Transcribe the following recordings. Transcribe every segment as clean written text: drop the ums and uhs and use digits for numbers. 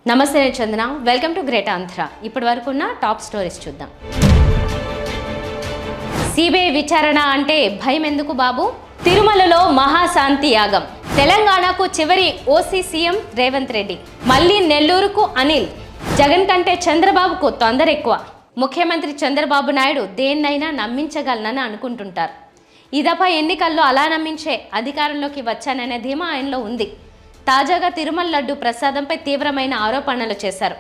నమస్తే నేను Chandana. Welcome to great Andhra. ఇప్పటి వరకు ఉన్న టాప్ స్టోరీస్ చూద్దాం. సిబిఐ విచారణ అంటే భయం ఎందుకు బాబు? తిరుమలలో మహాశాంతి యాగం. తెలంగాణకు చివరి ఓసీ సీఎం రేవంత్ రెడ్డి. మళ్ళీ నెల్లూరుకు అనిల్. జగన్ కంటే చంద్రబాబుకు తొందర ఎక్కువ. ముఖ్యమంత్రి చంద్రబాబు నాయుడు దేన్నైనా నమ్మించగలనని అనుకుంటుంటారు. ఈ దఫా ఎన్నికల్లో అలా నమ్మించే అధికారంలోకి వచ్చాననే ధీమా ఆయనలో ఉంది. తాజాగా తిరుమల లడ్డు ప్రసాదంపై తీవ్రమైన ఆరోపణలు చేశారు.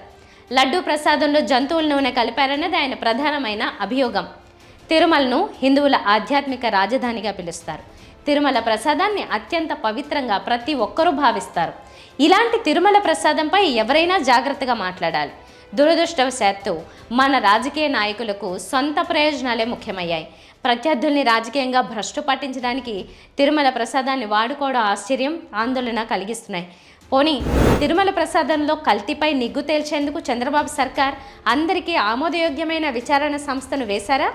లడ్డు ప్రసాదంలో జంతువుల నూనె కలిపారన్నది ఆయన ప్రధానమైన అభియోగం. తిరుమలను హిందువుల ఆధ్యాత్మిక రాజధానిగా పిలుస్తారు. తిరుమల ప్రసాదాన్ని అత్యంత పవిత్రంగా ప్రతి ఒక్కరూ భావిస్తారు. ఇలాంటి తిరుమల ప్రసాదంపై ఎవరైనా జాగ్రత్తగా మాట్లాడాలి. దురదృష్టవశాత్తు మన రాజకీయ నాయకులకు సొంత ప్రయోజనాలే ముఖ్యమయ్యాయి. ప్రత్యర్థుల్ని రాజకీయంగా భ్రష్టు పట్టించడానికి తిరుమల ప్రసాదాన్ని వాడుకోవడం ఆశ్చర్యం, ఆందోళన కలిగిస్తున్నాయి. పోనీ తిరుమల ప్రసాదంలో కల్తీపై నిగ్గు తేల్చేందుకు చంద్రబాబు సర్కార్ అందరికీ ఆమోదయోగ్యమైన విచారణ సంస్థను వేశారా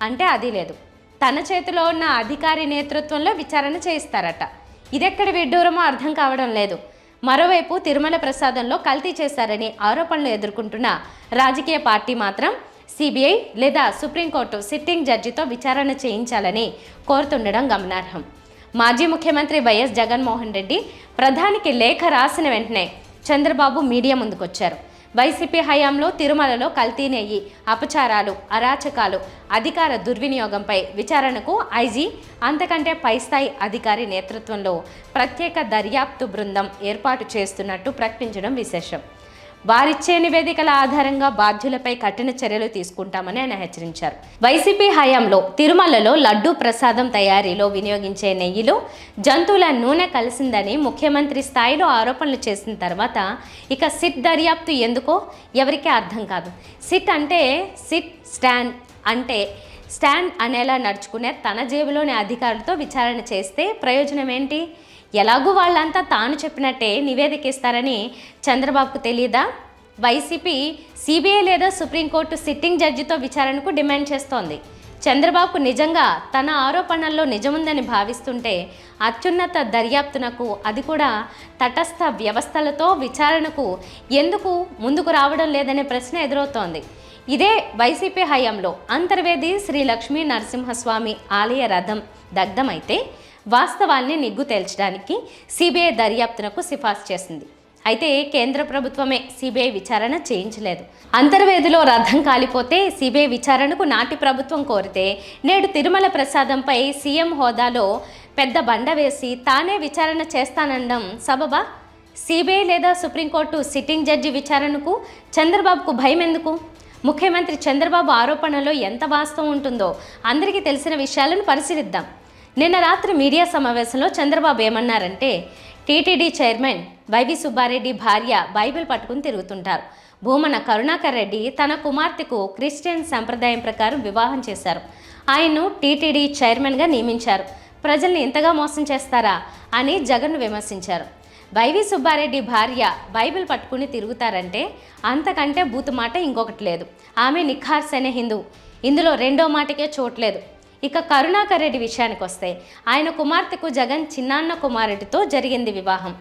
అంటే అది లేదు. తన చేతిలో ఉన్న అధికారి నేతృత్వంలో విచారణ చేయిస్తారట. ఇదెక్కడి విడ్డూరమో అర్థం కావడం లేదు. మరోవైపు తిరుమల ప్రసాదంలో కల్తీ చేశారని ఆరోపణలు ఎదుర్కొంటున్న రాజకీయ పార్టీ మాత్రం సిబిఐ లేదా సుప్రీంకోర్టు సిట్టింగ్ జడ్జితో విచారణ చేయించాలని కోరుతుండడం గమనార్హం. మాజీ ముఖ్యమంత్రి వైఎస్ జగన్మోహన్ రెడ్డి ప్రధానికి లేఖ రాసిన వెంటనే చంద్రబాబు మీడియా ముందుకొచ్చారు. వైసీపీ హయాంలో తిరుమలలో కల్తీ నెయ్యి, అపచారాలు, అరాచకాలు, అధికార దుర్వినియోగంపై విచారణకు ఐజీ అంతకంటే పైస్థాయి అధికారి నేతృత్వంలో ప్రత్యేక దర్యాప్తు బృందం ఏర్పాటు చేస్తున్నట్టు ప్రకటించడం విశేషం. వారిచ్చే నివేదికల ఆధారంగా బాధ్యులపై కఠిన చర్యలు తీసుకుంటామని ఆయన హెచ్చరించారు. వైసీపీ హయాంలో తిరుమలలో లడ్డూ ప్రసాదం తయారీలో వినియోగించే నెయ్యిలో జంతువుల నూనె కలిసిందని ముఖ్యమంత్రి స్థాయిలో ఆరోపణలు చేసిన తర్వాత ఇక సిట్ దర్యాప్తు ఎందుకో ఎవరికీ అర్థం కాదు. సిట్ అంటే సిట్ స్టాండ్ అంటే స్టాండ్ అనేలా నడుచుకునే తన జేబులోని అధికారులతో విచారణ చేస్తే ప్రయోజనం ఏంటి? ఎలాగూ వాళ్ళంతా తాను చెప్పినట్టే నివేదిక ఇస్తారని చంద్రబాబుకు తెలియదా? వైసీపీ సిబిఐ లేదా సుప్రీంకోర్టు సిట్టింగ్ జడ్జితో విచారణకు డిమాండ్ చేస్తోంది. చంద్రబాబుకు నిజంగా తన ఆరోపణల్లో నిజముందని భావిస్తుంటే అత్యున్నత దర్యాప్తునకు, అది కూడా తటస్థ వ్యవస్థలతో విచారణకు ఎందుకు ముందుకు రావడం లేదనే ప్రశ్న ఎదురవుతోంది. ఇదే వైసీపీ హయాంలో అంతర్వేది శ్రీ లక్ష్మీ నరసింహస్వామి ఆలయ రథం దగ్ధమైతే వాస్తవాల్ని నిగ్గు తేల్చడానికి సిబిఐ దర్యాప్తునకు సిఫార్సు చేసింది. అయితే కేంద్ర ప్రభుత్వమే సిబిఐ విచారణ చేయించలేదు. అంతర్వేదిలో రథం కాలిపోతే సిబిఐ విచారణకు నాటి ప్రభుత్వం కోరితే నేడు తిరుమల ప్రసాదంపై సీఎం హోదాలో పెద్ద బండ వేసి తానే విచారణ చేస్తానడం సబబా? సిబిఐ లేదా సుప్రీంకోర్టు సిట్టింగ్ జడ్జి విచారణకు చంద్రబాబుకు భయం ఎందుకు? ముఖ్యమంత్రి చంద్రబాబు ఆరోపణలో ఎంత వాస్తవం ఉంటుందో అందరికీ తెలిసిన విషయాలను పరిశీలిద్దాం. నిన్న రాత్రి మీడియా సమావేశంలో చంద్రబాబు ఏమన్నారంటే, టీటీడీ చైర్మన్ వైవి సుబ్బారెడ్డి భార్య బైబిల్ పట్టుకుని తిరుగుతుంటారు. భూమన కరుణాకర్ రెడ్డి తన కుమార్తెకు క్రిస్టియన్ సంప్రదాయం ప్రకారం వివాహం చేశారు. ఆయన్ను టీటీడీ చైర్మన్గా నియమించారు. ప్రజల్ని ఇంతగా మోసం చేస్తారా అని జగన్ను విమర్శించారు. వైవి సుబ్బారెడ్డి భార్య బైబిల్ పట్టుకుని తిరుగుతారంటే అంతకంటే బూతు మాట ఇంకొకటి లేదు. ఆమె నిఖార్సైన హిందువు. ఇందులో రెండో మాటకే చోట్లేదు. ఇక కరుణాకర్ రెడ్డి విషయానికి వస్తే ఆయన కుమార్తెకు జగన్ చిన్నాన్న కుమారుడితో జరిగింది వివాహం.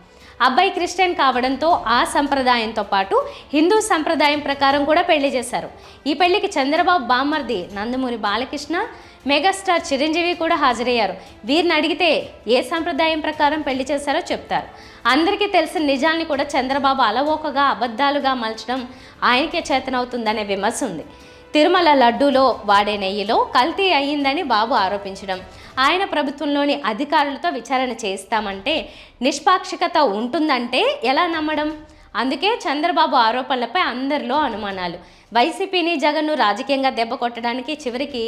అబ్బాయి క్రిస్టియన్ కావడంతో ఆ సంప్రదాయంతో పాటు హిందూ సంప్రదాయం ప్రకారం కూడా పెళ్లి చేశారు. ఈ పెళ్లికి చంద్రబాబు బామ్మర్ది నందమూరి బాలకృష్ణ, మెగాస్టార్ చిరంజీవి కూడా హాజరయ్యారు. వీరిని అడిగితే ఏ సంప్రదాయం ప్రకారం పెళ్లి చేశారో చెప్తారు. అందరికీ తెలిసిన నిజాల్ని కూడా చంద్రబాబు అలవోకగా అబద్ధాలుగా మలచడం ఆయనకే చేతనవుతుందనే విమర్శ ఉంది. తిరుమల లడ్డూలో వాడే నెయ్యిలో కల్తీ అయ్యిందని బాబు ఆరోపించడం, ఆయన ప్రభుత్వంలోని అధికారులతో విచారణ చేయిస్తామంటే నిష్పాక్షికత ఉంటుందంటే ఎలా నమ్మడం? అందుకే చంద్రబాబు ఆరోపణలపై అందరిలో అనుమానాలు. వైసీపీని, జగన్ను రాజకీయంగా దెబ్బ కొట్టడానికి చివరికి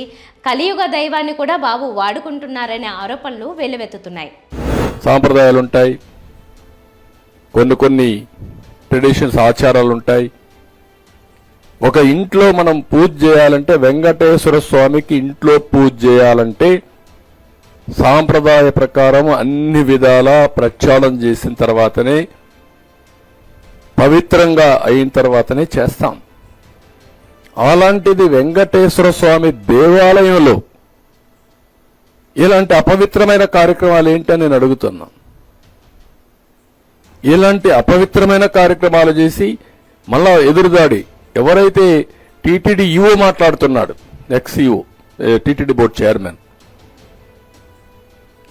కలియుగ దైవాన్ని కూడా బాబు వాడుకుంటున్నారనే ఆరోపణలు వెల్లువెత్తుతున్నాయి. సాంప్రదాయాలు ఉంటాయి, కొన్ని ట్రెడిషన్స్, ఆచారాలు ఉంటాయి. ఒక ఇంట్లో మనం పూజ చేయాలంటే, వెంకటేశ్వర స్వామికి ఇంట్లో పూజ చేయాలంటే సాంప్రదాయ ప్రకారం అన్ని విధాలా ప్రక్షాళన చేసిన తర్వాతనే, పవిత్రంగా అయిన తర్వాతనే చేస్తాం. అలాంటిది వెంకటేశ్వర స్వామి దేవాలయంలో ఇలాంటి అపవిత్రమైన కార్యక్రమాలు ఏంటని నేను అడుగుతున్నా. ఇలాంటి అపవిత్రమైన కార్యక్రమాలు చేసి మళ్ళా ఎదురుదాడి. ఎవరైతే టీటీడీ ఈఓ మాట్లాడుతున్నాడు, X EO, TTD board chairman,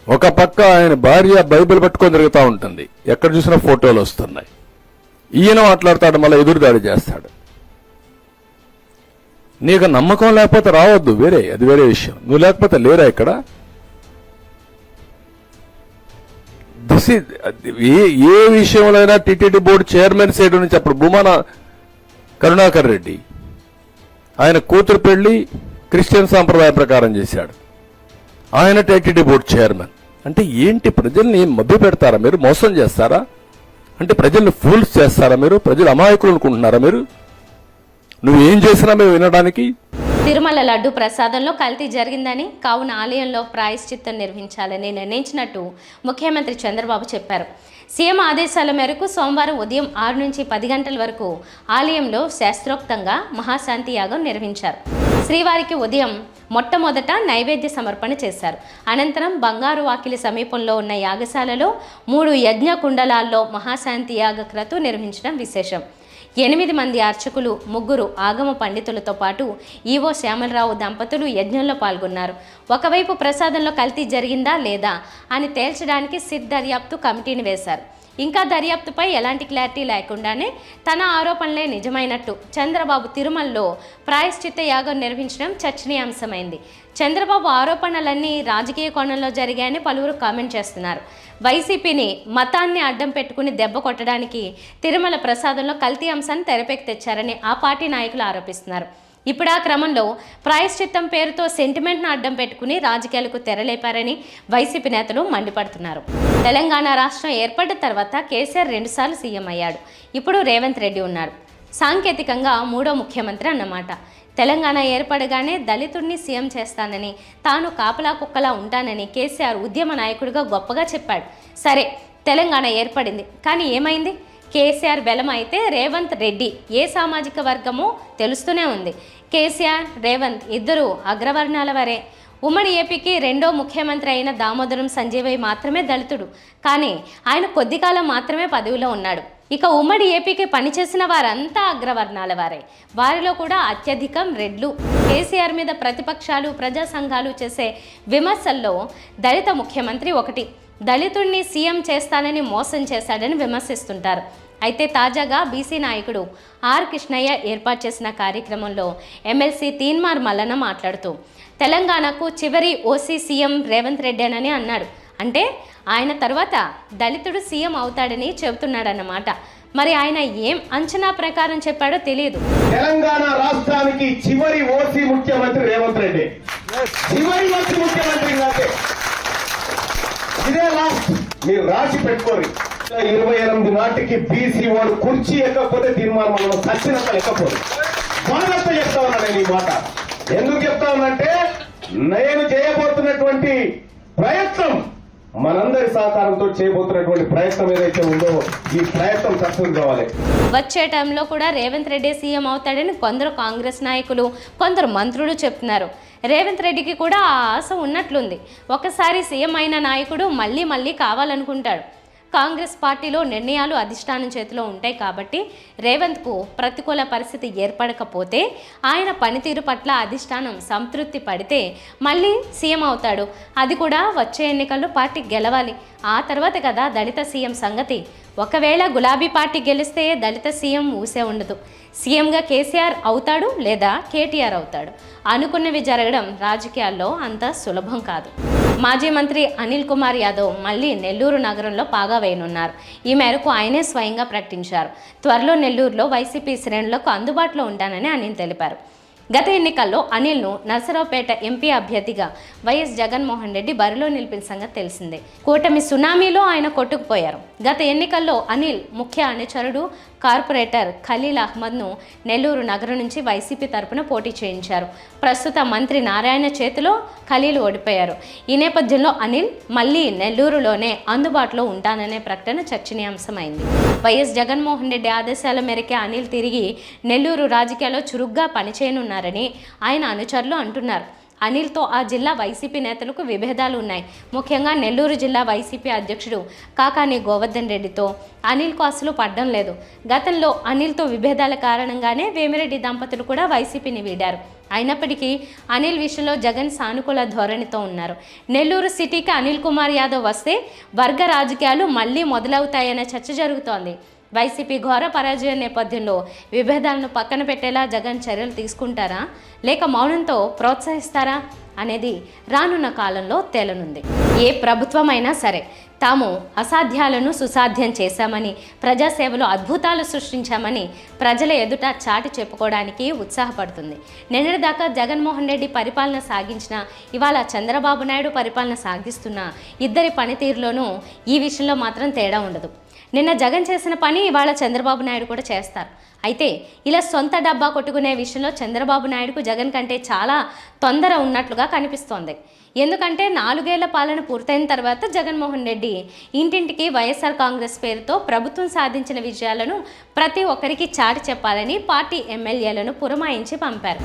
ఒక పక్క ఆయన భార్య బైబిల్ పట్టుకొని తిరుగుతూ ఉంటుంది, ఎక్కడ చూసినా ఫోటోలు వస్తున్నాయి. ఈయన మాట్లాడతాడు, మళ్ళీ ఎదురుదాడి చేస్తాడు. నీకు నమ్మకం లేకపోతే రావద్దు, అది వేరే విషయం. నువ్వు లేకపోతే లేరా ఇక్కడ? ఏ విషయంలో అయినా టీటీడీ బోర్డు చైర్మన్ సైడ్ నుంచి అప్పుడు భూమాన కరుణాకర్ రెడ్డి ఆయన కూతురు పెళ్లి క్రిస్టియన్ సాంప్రదాయ ప్రకారం చేశాడు. ఆయన టీటీడీ బోర్డు చైర్మన్. అంటే ఏంటి, ప్రజల్ని మభ్య పెడతారా మీరు? మోసం చేస్తారా? అంటే ప్రజల్ని ఫూల్స్ చేస్తారా మీరు? ప్రజలు అమాయకులు అనుకుంటున్నారా మీరు? నువ్వేం చేసినా మేము వినడానికి? తిరుమల లడ్డు ప్రసాదంలో కల్తీ జరిగిందని, కావున ఆలయంలో ప్రాయశ్చిత్తం నిర్వహించాలని నిర్ణయించినట్టు ముఖ్యమంత్రి చంద్రబాబు చెప్పారు. సీఎం ఆదేశాల మేరకు సోమవారం ఉదయం 6 నుంచి 10 గంటల వరకు ఆలయంలో శాస్త్రోక్తంగా మహాశాంతి యాగం నిర్వహించారు. శ్రీవారికి ఉదయం మొట్టమొదట నైవేద్య సమర్పణ చేశారు. అనంతరం బంగారు వాకిలి సమీపంలో ఉన్న యాగశాలలో 3 యజ్ఞ కుండలాల్లో మహాశాంతి యాగ క్రతు నిర్వహించడం విశేషం. 8 మంది అర్చకులు, 3 ఆగమ పండితులతో పాటు ఈవో శ్యామలరావు దంపతులు యజ్ఞంలో పాల్గొన్నారు. ఒకవైపు ప్రసాదంలో కల్తీ జరిగిందా లేదా అని తేల్చడానికి సిట్ దర్యాప్తు కమిటీని వేశారు. ఇంకా దర్యాప్తుపై ఎలాంటి క్లారిటీ లేకుండానే తన ఆరోపణలే నిజమైనట్టు చంద్రబాబు తిరుమలలో ప్రాయశ్చిత్త యాగం నిర్వహించడం చర్చనీయాంశమైంది. చంద్రబాబు ఆరోపణలన్నీ రాజకీయ కోణంలో జరిగాయని పలువురు కామెంట్ చేస్తున్నారు. వైసీపీని మతాన్ని అడ్డం పెట్టుకుని దెబ్బ కొట్టడానికి తిరుమల ప్రసాదంలో కల్తీ అంశాన్ని తెరపైకి తెచ్చారని ఆ పార్టీ నాయకులు ఆరోపిస్తున్నారు. ఇప్పుడు ఆ క్రమంలో ప్రాయశ్చిత్తం పేరుతో సెంటిమెంట్ను అడ్డం పెట్టుకుని రాజకీయాలకు తెరలేపారని వైసీపీ నేతలు మండిపడుతున్నారు. తెలంగాణ రాష్ట్రం ఏర్పడ్డ తర్వాత కేసీఆర్ 2 సార్లు సీఎం అయ్యాడు. ఇప్పుడు రేవంత్ రెడ్డి ఉన్నాడు. సాంకేతికంగా 3వ ముఖ్యమంత్రి అన్నమాట. తెలంగాణ ఏర్పడగానే దళితుడిని సీఎం చేస్తానని, తాను కాపలా కుక్కలా ఉంటానని కేసీఆర్ ఉద్యమ నాయకుడిగా గొప్పగా చెప్పాడు. సరే, తెలంగాణ ఏర్పడింది, కానీ ఏమైంది? కేసీఆర్ బెలం అయితే రేవంత్ రెడ్డి ఏ సామాజిక వర్గమో తెలుస్తూనే ఉంది. కేసీఆర్, రేవంత్ ఇద్దరు అగ్రవర్ణాల వారే. ఉమ్మడి ఏపీకి 2వ ముఖ్యమంత్రి అయిన దామోదరం సంజీవయ్య మాత్రమే దళితుడు, కానీ ఆయన కొద్ది కాలం మాత్రమే పదవిలో ఉన్నాడు. ఇక ఉమ్మడి ఏపీకి పనిచేసిన వారంతా అగ్రవర్ణాల వారే. వారిలో కూడా అత్యధికం రెడ్లు. కేసీఆర్ మీద ప్రతిపక్షాలు, ప్రజా సంఘాలు చేసే విమర్శల్లో దళిత ముఖ్యమంత్రి ఒకటి. దళితుడిని సీఎం చేస్తానని మోసం చేశాడని విమర్శిస్తుంటారు. అయితే తాజాగా బీసీ నాయకుడు ఆర్ కృష్ణయ్య ఏర్పాటు చేసిన కార్యక్రమంలో ఎమ్మెల్సీ తీన్మార్ మల్లన్న మాట్లాడుతూ తెలంగాణకు చివరి ఓసీ సీఎం రేవంత్ రెడ్డేనని అన్నాడు. అంటే ఆయన తర్వాత దళితుడు సీఎం అవుతాడని చెబుతున్నాడన్నమాట. మరి ఆయన ఏం అంచనా ప్రకారం చెప్పాడో తెలియదు. తెలంగాణ రాష్ట్రానికి చివరి ఓసీ ముఖ్యమంత్రి రేవంత్ రెడ్డి. చివరి ఓసీ ముఖ్యమంత్రి ఇదే లాస్ట్. మీరు రాసి పెట్టుకోరు. 28 నాటికి బీసీ వాడు కుర్చీ ఎక్కకపోతే తీర్మానం మనం సచ్చినంత ఎక్కపోదు. బాధతో చెప్తా ఉన్నా నేను ఈ మాట. ఎందుకు చెప్తా ఉన్నంటే, నేను చేయబోతున్నటువంటి ప్రయత్నం, మనందరి సహకారంతో చేయబోతున్నటువంటి ప్రయత్నం ఏదైతే ఉందో, ఈ ప్రయత్నం సక్సెస్ కావాలి. వచ్చే టైంలో కూడా రేవంత్ రెడ్డి సీఎం అవుతాడని కొందరు కాంగ్రెస్ నాయకులు, కొందరు మంత్రులు చెప్తున్నారు. రేవంత్ రెడ్డికి కూడా ఆ ఆశ ఉన్నట్లుంది. ఒకసారి సీఎం అయిన నాయకుడు మళ్ళీ మళ్ళీ కావాలనుకుంటాడు. కాంగ్రెస్ పార్టీలో నిర్ణయాలు అధిష్టానం చేతిలో ఉంటాయి కాబట్టి రేవంత్కు ప్రతికూల పరిస్థితి ఏర్పడకపోతే, ఆయన పనితీరు పట్ల అధిష్టానం సంతృప్తి పడితే మళ్ళీ సీఎం అవుతాడు. అది కూడా వచ్చే ఎన్నికల్లో పార్టీ గెలవాలి. ఆ తర్వాత కదా దళిత సీఎం సంగతి. ఒకవేళ గులాబీ పార్టీ గెలిస్తే దళిత సీఎం ఊసే ఉండదు. సీఎంగా కేసీఆర్ అవుతాడు లేదా కేటీఆర్ అవుతాడు. అనుకున్నవి జరగడం రాజకీయాల్లో అంత సులభం కాదు. మాజీ మంత్రి అనిల్ కుమార్ యాదవ్ మళ్ళీ నెల్లూరు నగరంలో పాగా వేయనున్నారు. ఈ మేరకు ఆయనే స్వయంగా ప్రకటించారు. త్వరలో నెల్లూరులో వైసీపీ శ్రేణులకు అందుబాటులో ఉంటానని అనిల్ తెలిపారు. గత ఎన్నికల్లో అనిల్ను నర్సరావుపేట ఎంపీ అభ్యర్థిగా వైఎస్ జగన్మోహన్ రెడ్డి బరిలో నిలిపిన సంగతి తెలిసిందే. కూటమి సునామీలో ఆయన కొట్టుకుపోయారు. గత ఎన్నికల్లో అనిల్ ముఖ్య అనుచరుడు కార్పొరేటర్ ఖలీల్ అహ్మద్ను నెల్లూరు నగరం నుంచి వైసీపీ తరపున పోటీ చేయించారు. ప్రస్తుత మంత్రి నారాయణ చేతిలో ఖలీల్ ఓడిపోయారు. ఈ నేపథ్యంలో అనిల్ మళ్ళీ నెల్లూరులోనే అందుబాటులో ఉంటాననే ప్రకటన చర్చనీయాంశమైంది. వైఎస్ జగన్మోహన్ రెడ్డి ఆదేశాల మేరకే అనిల్ తిరిగి నెల్లూరు రాజకీయాల్లో చురుగ్గా పనిచేయనున్నారని ఆయన అనుచరులు అంటున్నారు. అనిల్తో ఆ జిల్లా వైసీపీ నేతలకు విభేదాలు ఉన్నాయి. ముఖ్యంగా నెల్లూరు జిల్లా వైసీపీ అధ్యక్షుడు కాకాని గోవర్ధన్ రెడ్డితో అనిల్కు అసలు పడ్డం లేదు. గతంలో అనిల్తో విభేదాల కారణంగానే వేమిరెడ్డి దంపతులు కూడా వైసీపీని వీడారు. అయినప్పటికీ అనిల్ విషయంలో జగన్ సానుకూల ధోరణితో ఉన్నారు. నెల్లూరు సిటీకి అనిల్ కుమార్ యాదవ్ వస్తే వర్గ రాజకీయాలు మళ్లీ మొదలవుతాయనే చర్చ జరుగుతోంది. వైసీపీ ఘోర పరాజయం నేపథ్యంలో విభేదాలను పక్కన పెట్టేలా జగన్ చర్యలు తీసుకుంటారా లేక మౌనంతో ప్రోత్సహిస్తారా అనేది రానున్న కాలంలో తేలనుంది. ఏ ప్రభుత్వమైనా సరే తాము అసాధ్యాలను సుసాధ్యం చేశామని, ప్రజాసేవలో అద్భుతాలు సృష్టించామని ప్రజల ఎదుట చాటి చెప్పుకోవడానికి ఉత్సాహపడుతుంది. నిన్నటిదాకా జగన్మోహన్ రెడ్డి పరిపాలన సాగించిన, ఇవాళ చంద్రబాబు నాయుడు పరిపాలన సాగిస్తున్న ఇద్దరి పనితీరులోనూ ఈ విషయంలో మాత్రం తేడా ఉండదు. నిన్న జగన్ చేసిన పని ఇవాళ చంద్రబాబు నాయుడు కూడా చేస్తారు. అయితే ఇలా సొంత డబ్బా కొట్టుకునే విషయంలో చంద్రబాబు నాయుడుకు జగన్ కంటే చాలా తొందర ఉన్నట్లుగా కనిపిస్తోంది. ఎందుకంటే 4 ఏళ్ల పాలన పూర్తయిన తర్వాత జగన్మోహన్ రెడ్డి ఇంటింటికి వైఎస్ఆర్ కాంగ్రెస్ పేరుతో ప్రభుత్వం సాధించిన విజయాలను ప్రతి ఒక్కరికి చాటి చెప్పాలని పార్టీ ఎమ్మెల్యేలను పురమాయించి పంపారు.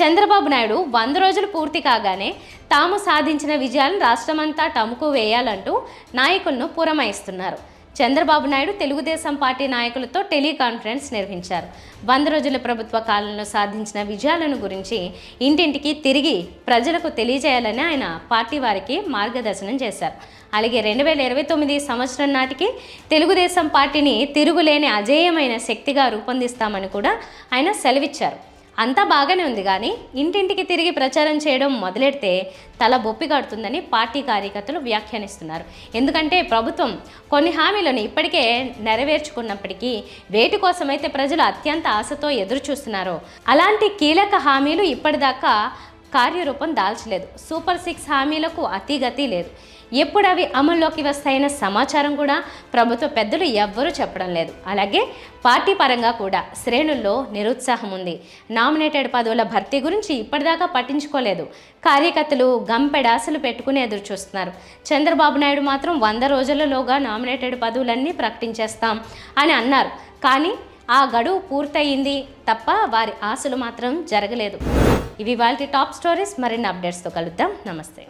చంద్రబాబు నాయుడు 100 రోజులు పూర్తి కాగానే తాము సాధించిన విజయాలను రాష్ట్రమంతా టముకు వేయాలంటూ నాయకులను పురమాయిస్తున్నారు. చంద్రబాబు నాయుడు తెలుగుదేశం పార్టీ నాయకులతో టెలికాన్ఫరెన్స్ నిర్వహించారు. 100 రోజుల ప్రభుత్వ కాలంలో సాధించిన విజయాలను గురించి ఇంటింటికి తిరిగి ప్రజలకు తెలియజేయాలని ఆయన పార్టీ వారికి మార్గదర్శనం చేశారు. అలాగే 2029 సంవత్సరం నాటికి తెలుగుదేశం పార్టీని తిరుగులేని అజేయమైన శక్తిగా రూపొందిస్తామని కూడా ఆయన సెలవిచ్చారు. అంతా బాగానే ఉంది, కానీ ఇంటింటికి తిరిగి ప్రచారం చేయడం మొదలెడితే తల బొప్పి కడుతుందని పార్టీ కార్యకర్తలు వ్యాఖ్యానిస్తున్నారు. ఎందుకంటే ప్రభుత్వం కొన్ని హామీలను ఇప్పటికే నెరవేర్చుకున్నప్పటికీ వేటి కోసమైతే ప్రజలు అత్యంత ఆశతో ఎదురు చూస్తున్నారో అలాంటి కీలక హామీలు ఇప్పటిదాకా కార్యరూపం దాల్చలేదు. సూపర్ 6 హామీలకు అతిగతి లేదు. ఎప్పుడు అవి అమల్లోకి వస్తాయన్న సమాచారం కూడా ప్రభుత్వ పెద్దలు ఎవ్వరూ చెప్పడం లేదు. అలాగే పార్టీ పరంగా కూడా శ్రేణుల్లో నిరుత్సాహం ఉంది. నామినేటెడ్ పదవుల భర్తీ గురించి ఇప్పటిదాకా పట్టించుకోలేదు. కార్యకర్తలు గంపెడాసలు పెట్టుకుని ఎదురు చూస్తున్నారు. చంద్రబాబు నాయుడు మాత్రం 100 రోజులలోగా నామినేటెడ్ పదవులన్నీ ప్రకటించేస్తాం అని అన్నారు. కానీ ఆ గడువు పూర్తయింది తప్ప వారి ఆశలు మాత్రం జరగలేదు. ఇవి వాళ్ళ టాప్ స్టోరీస్. మరిన్ని అప్డేట్స్తో కలుద్దాం. నమస్తే.